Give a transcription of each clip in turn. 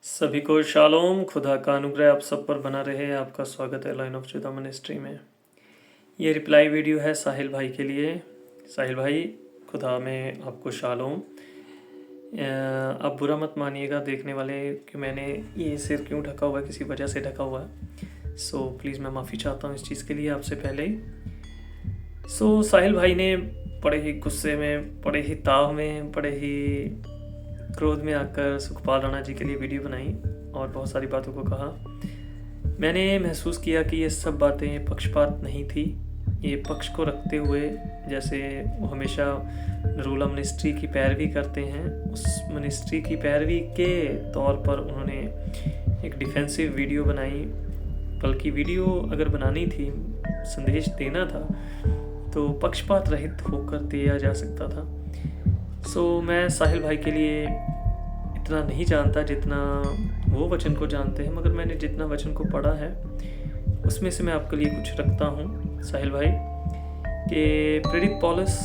सभी को शालोम। खुदा का अनुग्रह आप सब पर बना रहे। आपका स्वागत है लाइन ऑफ जुदा मिनिस्ट्री में। ये रिप्लाई वीडियो है साहिल भाई के लिए। साहिल भाई, खुदा में आपको शालोम। आप बुरा मत मानिएगा देखने वाले कि मैंने ये सिर क्यों ढका हुआ है, किसी वजह से ढका हुआ है। सो प्लीज़ मैं माफ़ी चाहता हूँ इस चीज़ के लिए आपसे पहले ही। सो साहिल भाई ने बड़े ही गुस्से में, बड़े ही ताव में, बड़े ही क्रोध में आकर सुखपाल राणा जी के लिए वीडियो बनाई और बहुत सारी बातों को कहा। मैंने महसूस किया कि ये सब बातें पक्षपात नहीं थी, ये पक्ष को रखते हुए, जैसे वो हमेशा नरूला मिनिस्ट्री की पैरवी करते हैं, उस मिनिस्ट्री की पैरवी के तौर पर उन्होंने एक डिफेंसिव वीडियो बनाई। बल्कि वीडियो अगर बनानी थी, संदेश देना था, तो पक्षपात रहित होकर दिया जा सकता था। सो मैं साहिल भाई के लिए इतना नहीं जानता जितना वो वचन को जानते हैं, मगर मैंने जितना वचन को पढ़ा है उसमें से मैं आपके लिए कुछ रखता हूँ साहिल भाई। कि प्रेरित पौलुस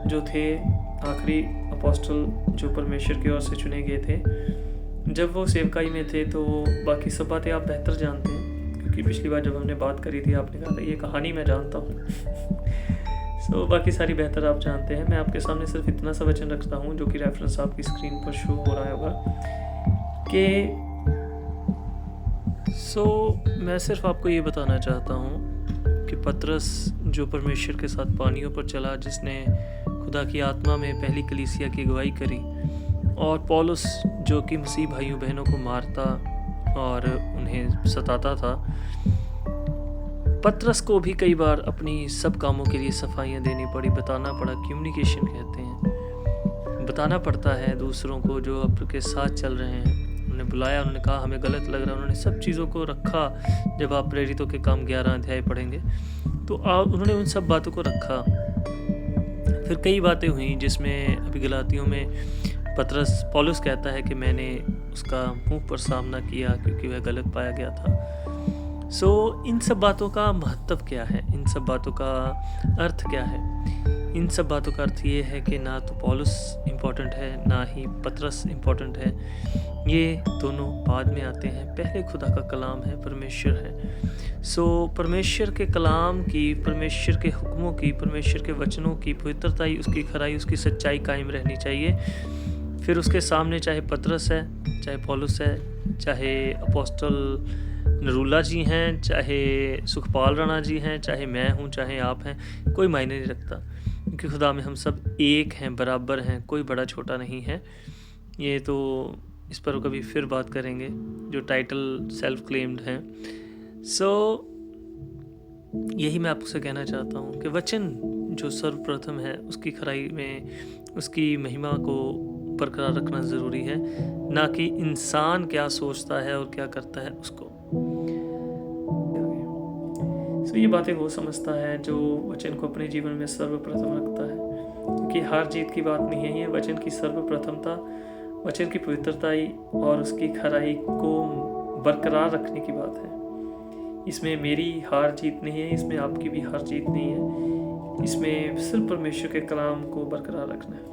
जो थे, आखिरी अपोस्टल जो परमेश्वर की ओर से चुने गए थे, जब वो सेवकाई में थे तो बाकी सब बातें आप बेहतर जानते हैं, क्योंकि पिछली बार जब हमने बात करी थी आपने कहा था ये कहानी मैं जानता हूँ। सो बाकी सारी बेहतर आप जानते हैं। मैं आपके सामने सिर्फ इतना सा वचन रखता हूँ जो कि रेफरेंस आपकी स्क्रीन पर शो हो रहा होगा कि मैं सिर्फ आपको ये बताना चाहता हूँ कि पतरस जो परमेश्वर के साथ पानियों पर चला, जिसने खुदा की आत्मा में पहली कलीसिया की अगुवाई करी, और पौलुस जो कि मसीह भाइयों बहनों को मारता और उन्हें सताता था, पतरस को भी कई बार अपनी सब कामों के लिए सफाइयाँ देनी पड़ी, बताना पड़ा। कम्युनिकेशन कहते हैं, बताना पड़ता है दूसरों को जो आपके साथ चल रहे हैं। उन्होंने बुलाया, उन्होंने कहा हमें गलत लग रहा है, उन्होंने सब चीज़ों को रखा। जब आप प्रेरितों के काम 11 अध्याय पढ़ेंगे तो उन्होंने उन सब बातों को रखा। फिर कई बातें हुई जिसमें अभी गलातियों में पौलुस कहता है कि मैंने उसका मुंह पर सामना किया क्योंकि वह गलत पाया गया था। इन सब बातों का महत्व क्या है, इन सब बातों का अर्थ क्या है? इन सब बातों का अर्थ ये है कि ना तो पौलुस इम्पोर्टेंट है, ना ही पतरस इम्पोर्टेंट है। ये दोनों बाद में आते हैं। पहले खुदा का कलाम है, परमेश्वर है। परमेश्वर के कलाम की, परमेश्वर के हुक्मों की, परमेश्वर के वचनों की पवित्रता, उसकी खराई, उसकी सच्चाई कायम रहनी चाहिए। फिर उसके सामने चाहे पतरस है, चाहे पौलुस है, चाहे अपोस्टल नरूला जी हैं, चाहे सुखपाल राणा जी हैं, चाहे मैं हूँ, चाहे आप हैं, कोई मायने नहीं रखता, क्योंकि खुदा में हम सब एक हैं, बराबर हैं, कोई बड़ा छोटा नहीं है। ये तो इस पर कभी फिर बात करेंगे, जो टाइटल सेल्फ क्लेम्ड हैं। यही मैं आपसे कहना चाहता हूँ कि वचन जो सर्वप्रथम है, उसकी खराई में उसकी महिमा को बरकरार रखना ज़रूरी है, ना कि इंसान क्या सोचता है और क्या करता है उसको। ये बातें वो समझता है जो वचन को अपने जीवन में सर्वप्रथम रखता है, क्योंकि हार जीत की बात नहीं है। ये वचन की सर्वप्रथमता, वचन की पवित्रता और उसकी खराई को बरकरार रखने की बात है। इसमें मेरी हार जीत नहीं है, इसमें आपकी भी हार जीत नहीं है, इसमें सिर्फ परमेश्वर के कलाम को बरकरार रखना है।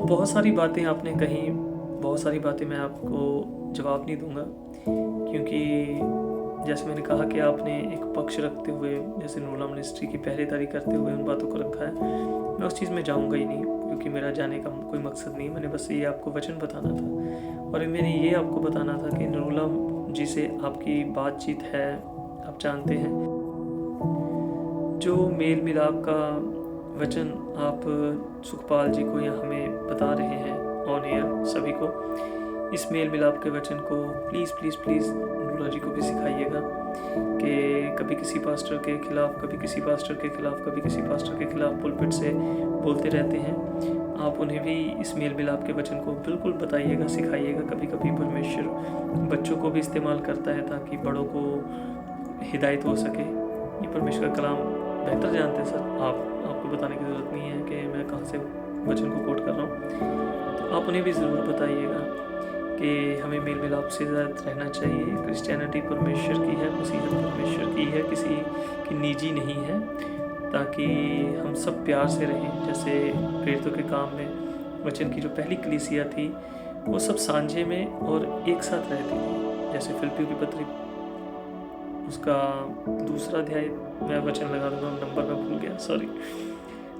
बहुत सारी बातें आपने कही, बहुत सारी बातें मैं आपको जवाब नहीं दूंगा, क्योंकि जैसे मैंने कहा कि आपने एक पक्ष रखते हुए, जैसे नरूला मिनिस्ट्री की पहरेदारी करते हुए उन बातों को रखा है। मैं उस चीज़ में जाऊंगा ही नहीं, क्योंकि मेरा जाने का कोई मकसद नहीं। मैंने बस ये आपको वचन बताना था, और मैंने ये आपको बताना था कि नरूला जी से आपकी बातचीत है, आप जानते हैं, जो मेल मिलाप का वचन आप सुखपाल जी को या हमें बता रहे हैं ऑन एयर सभी को, इस मेल मिलाप के वचन को प्लीज़ प्लीज़ प्लीज़ नरूला जी को भी सिखाइएगा कि कभी किसी पास्टर के खिलाफ, कभी किसी पास्टर के खिलाफ, कभी किसी पास्टर के खिलाफ पुलपिट से बोलते रहते हैं। आप उन्हें भी इस मेल मिलाप के वचन को बिल्कुल बताइएगा, सिखाइएगा। कभी कभी परमेश्वर बच्चों को भी इस्तेमाल करता है ताकि बड़ों को हिदायत हो सके। ये परमेश्वर का कलाम बेहतर जानते हैं सर, आपको बताने की ज़रूरत नहीं है कि मैं कहाँ से वचन को कोट कर रहा हूँ। तो आप उन्हें भी ज़रूर बताइएगा कि हमें मेल मिलाप से ज़्यादा रहना चाहिए। क्रिश्चियनिटी परमेश्वर की है, मसीहत परमेश्वर की है, किसी की निजी नहीं है, ताकि हम सब प्यार से रहें। जैसे प्रेरितों के काम में वचन की जो पहली कलीसिया थी वो सब सांझे में और एक साथ रहती थी। जैसे फिलिप्पियों की पत्री उसका 2 अध्याय, मैं वचन लगा दूंगा, नंबर में भूल गया, सॉरी।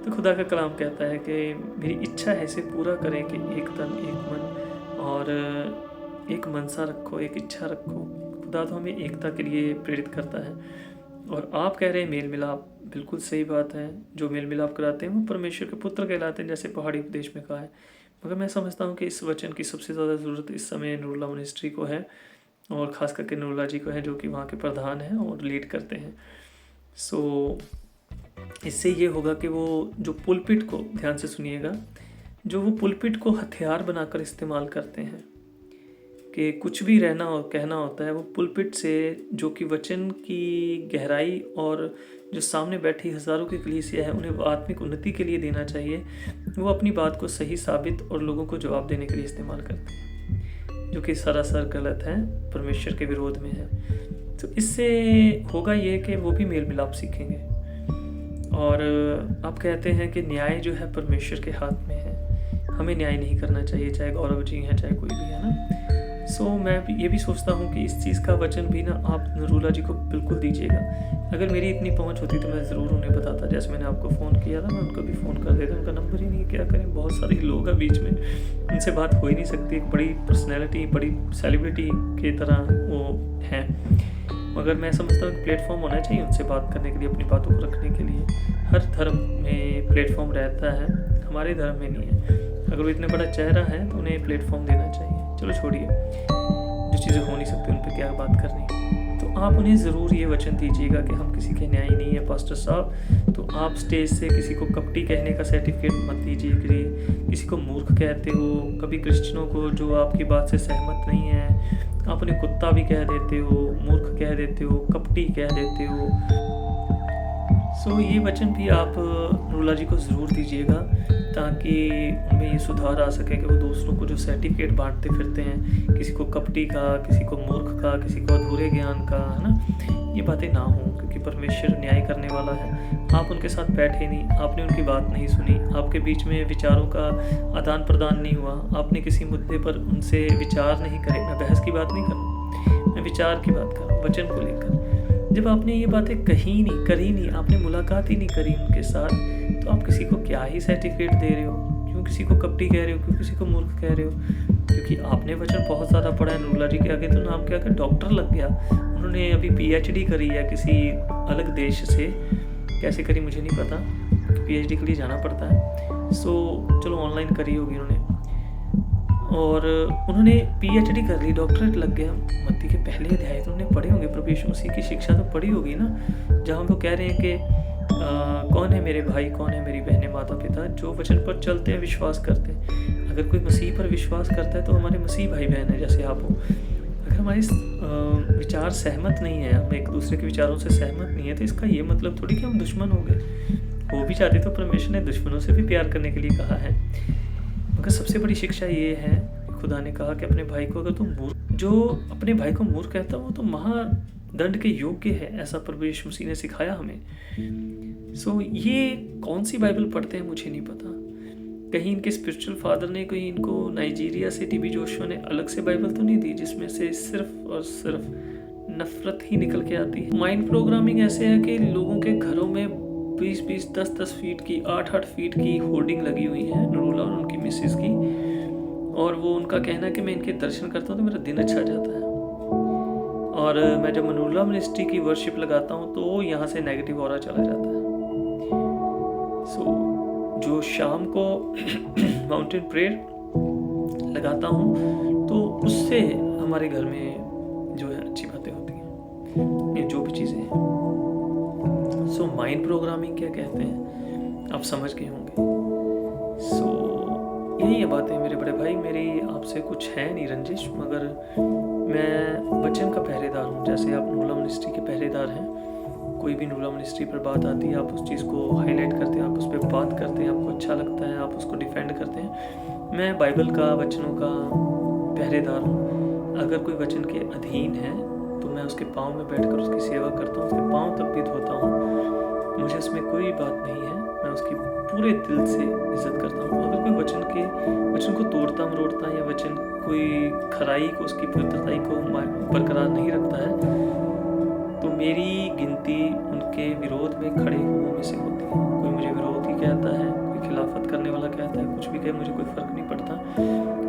तो खुदा का कलाम कहता है कि मेरी इच्छा है इसे पूरा करें कि एक तन एक मन और एक मनसा रखो, एक इच्छा रखो। खुदा तो हमें एकता के लिए प्रेरित करता है। और आप कह रहे हैं मेल मिलाप, बिल्कुल सही बात है। जो मेल मिलाप कराते हैं वो परमेश्वर के पुत्र कहलाते हैं, जैसे पहाड़ी उपदेश में कहा है। मगर मैं समझता हूँ कि इस वचन की सबसे ज़्यादा ज़रूरत इस समय नूरुल्लाह मिनिस्ट्री को है, और ख़ास करके नूरुल्लाह जी को है, जो कि वहाँ के प्रधान हैं और लीड करते हैं। सो इससे ये होगा कि वो जो पुलपिट को, ध्यान से सुनिएगा, जो वो पुलपिट को हथियार बनाकर इस्तेमाल करते हैं कि कुछ भी रहना और कहना होता है, वो पुलपिट से जो कि वचन की गहराई और जो सामने बैठी हज़ारों की कलीसिया है उन्हें आत्मिक उन्नति के लिए देना चाहिए, वो अपनी बात को सही साबित और लोगों को जवाब देने के लिए इस्तेमाल करते हैं, जो कि सरासर गलत है, परमेश्वर के विरोध में है। तो इससे होगा ये कि वो भी मेल मिलाप सीखेंगे। और आप कहते हैं कि न्याय जो है परमेश्वर के हाथ में है, हमें न्याय नहीं करना चाहिए, चाहे गौरव जी हैं चाहे कोई भी है ना। सो मैं ये भी सोचता हूँ कि इस चीज़ का वचन भी ना आप नूरुल्लाह जी को बिल्कुल दीजिएगा। अगर मेरी इतनी पहुँच होती तो मैं ज़रूर उन्हें बताता। जैसे मैंने आपको फ़ोन किया था, मैं उनको भी फ़ोन कर देता, उनका नंबर ही नहीं, क्या करें, बहुत सारे लोग हैं बीच में, उनसे बात हो ही नहीं सकती। एक बड़ी पर्सनैलिटी, बड़ी सेलिब्रिटी की तरह वो हैं। मगर मैं समझता हूँ कि प्लेटफॉर्म होना चाहिए उनसे बात करने के लिए, अपनी बातों को रखने के लिए। हर धर्म में प्लेटफॉर्म रहता है, हमारे धर्म में नहीं है। अगर वो इतने बड़ा चेहरा है तो उन्हें प्लेटफॉर्म देना चाहिए। चलो छोड़िए, जो चीज़ें हो नहीं सकती उन पर क्या बात करनी। तो आप उन्हें ज़रूर ये वचन दीजिएगा कि हम किसी के न्याय नहीं है पास्टर साहब। तो आप स्टेज से किसी को कपटी कहने का सर्टिफिकेट मत दीजिए, किसी को मूर्ख कहते हो। कभी क्रिश्चियनों को जो आपकी बात से सहमत नहीं है, आप उन्हें कुत्ता भी कह देते हो, मूर्ख कह देते हो, कपटी कह देते हो। सो ये वचन भी आप नूरुल्लाह जी को ज़रूर दीजिएगा, ताकि उनमें ये सुधार आ सके कि वो दूसरों को जो सर्टिफिकेट बांटते फिरते हैं, किसी को कपटी का, किसी को मूर्ख का, किसी को अधूरे ज्ञान का, है ना, ये बातें ना हों, क्योंकि परमेश्वर न्याय करने वाला है। आप उनके साथ बैठे नहीं, आपने उनकी बात नहीं सुनी, आपके बीच में विचारों का आदान प्रदान नहीं हुआ, आपने किसी मुद्दे पर उनसे विचार नहीं करे। मैं बहस की बात नहीं कर रहा, मैं विचार की बात कर रहा हूँ, वचन को लेकर। जब आपने ये बातें कही नहीं, करी नहीं, आपने मुलाकात ही नहीं करी उनके साथ, तो आप किसी को क्या ही सर्टिफिकेट दे रहे हो? क्यों किसी को कपटी कह रहे हो? क्यों किसी को मूर्ख कह रहे हो? क्योंकि आपने वचन बहुत ज़्यादा पढ़ा है। नूरुल्लाह जी के आगे तो नाम क्या, डॉक्टर लग गया। उन्होंने अभी PhD करी है किसी अलग देश से, कैसे करी मुझे नहीं पता, PhD के लिए जाना पड़ता है। सो चलो ऑनलाइन करी होगी उन्होंने, और उन्होंने PhD कर ली, डॉक्टरेट लग गया। मत्ती के पहले अध्याय तो उन्होंने पढ़े होंगे, प्रभु यीशु मसीह की शिक्षा तो पढ़ी होगी ना, जहाँ वो कह रहे हैं कि कौन है मेरे भाई, कौन है मेरी बहनें, माता पिता, जो वचन पर चलते हैं, विश्वास करते हैं। अगर कोई मसीह पर विश्वास करता है तो हमारे मसीह भाई बहन है, जैसे आप हो। अगर हमारे विचार सहमत नहीं है, हम एक दूसरे के विचारों से सहमत नहीं है, तो इसका ये मतलब थोड़ी कि हम दुश्मन हो गए। वो भी चाहते तो परमेश्वर ने दुश्मनों से भी प्यार करने के लिए कहा है। मगर सबसे बड़ी शिक्षा ये है, खुदा ने कहा कि अपने भाई को अगर तुम मूर्ख, जो अपने भाई को मूर्ख कहता है वो तो महादंड के योग्य है, ऐसा प्रभु यीशु मसीह ने सिखाया हमें। सो ये कौन सी बाइबल पढ़ते हैं मुझे नहीं पता, कहीं इनके स्पिरिचुअल फादर ने, कोई इनको नाइजीरिया से TB जोशुआ ने अलग से बाइबल तो नहीं दी जिसमें से सिर्फ और सिर्फ नफरत ही निकल के आती है। माइंड प्रोग्रामिंग ऐसे है कि लोगों के घरों में 20-20, 10-10 फीट की, 8-8 फीट की होर्डिंग लगी हुई है नूरुल्लाह और उनकी मिसेस की, और वो उनका कहना है कि मैं इनके दर्शन करता हूँ तो मेरा दिन अच्छा जाता है। और मैं जब नूरुल्लाह मिनिस्ट्री की वर्शिप लगाता हूँ तो यहाँ से नेगेटिव ऑरा चला जाता है। सो जो शाम को माउंटेन प्रेयर लगाता हूँ तो उससे हमारे घर में जो है अच्छी बातें होती हैं, ये जो भी चीज़ें हैं। सो माइंड प्रोग्रामिंग क्या कहते हैं आप समझ गए होंगे। सो यही है बातें मेरे बड़े भाई, मेरी आपसे कुछ है नहीं रंजिश, मगर मैं वचन का पहरेदार हूँ। जैसे आप नूरुल्लाह मिनिस्ट्री के पहरेदार हैं, कोई भी नूरुल्लाह मिनिस्ट्री पर बात आती है, आप उस चीज़ को हाईलाइट करते हैं, आप उस पर बात करते हैं, आपको अच्छा लगता है, आप उसको डिफेंड करते हैं। मैं बाइबल का, वचनों का पहरेदार हूँ। अगर कोई वचन के अधीन है तो मैं उसके पाँव में बैठकर उसकी सेवा करता हूँ, उसके पाँव तक भी धोता हूँ, मुझे उसमें कोई बात नहीं है। मैं उसकी पूरे दिल से इज्जत करता हूँ। अगर कोई वचन को तोड़ता मरोड़ता या वचन कोई खराई को, उसकी पवित्रताई को बरकरार नहीं रखता है, तो मेरी गिनती उनके विरोध में खड़े हुओं में से होती है। कोई मुझे विरोधी कहता है, कोई खिलाफत करने वाला कहता है, कुछ भी कहे, मुझे कोई फर्क नहीं पड़ता।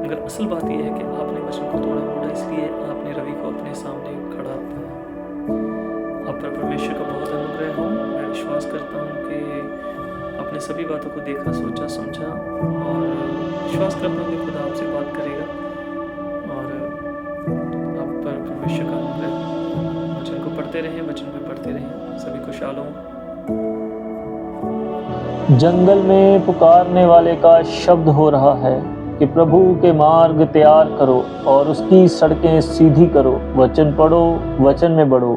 मगर असल बात यह है कि आपने वचन को तोड़ा मोड़ा, इसलिए आपने रवि को अपने सामने खड़ा पाया। आप पर परमेश्वर का बहुत अनुग्रह हो। मैं विश्वास करता हूँ कि आपने सभी बातों को देखा, सोचा, समझा, और विश्वास करता हूँ कि खुदा आपसे बात करेगा और आप पर परमेश्वर का अनुग्रह हो। वचन को पढ़ते रहें, वचन में पढ़ते रहें। सभी को शालोम। जंगल में पुकारने वाले का शब्द हो रहा है कि प्रभु के मार्ग तैयार करो और उसकी सड़कें सीधी करो। वचन पढ़ो, वचन में बढ़ो।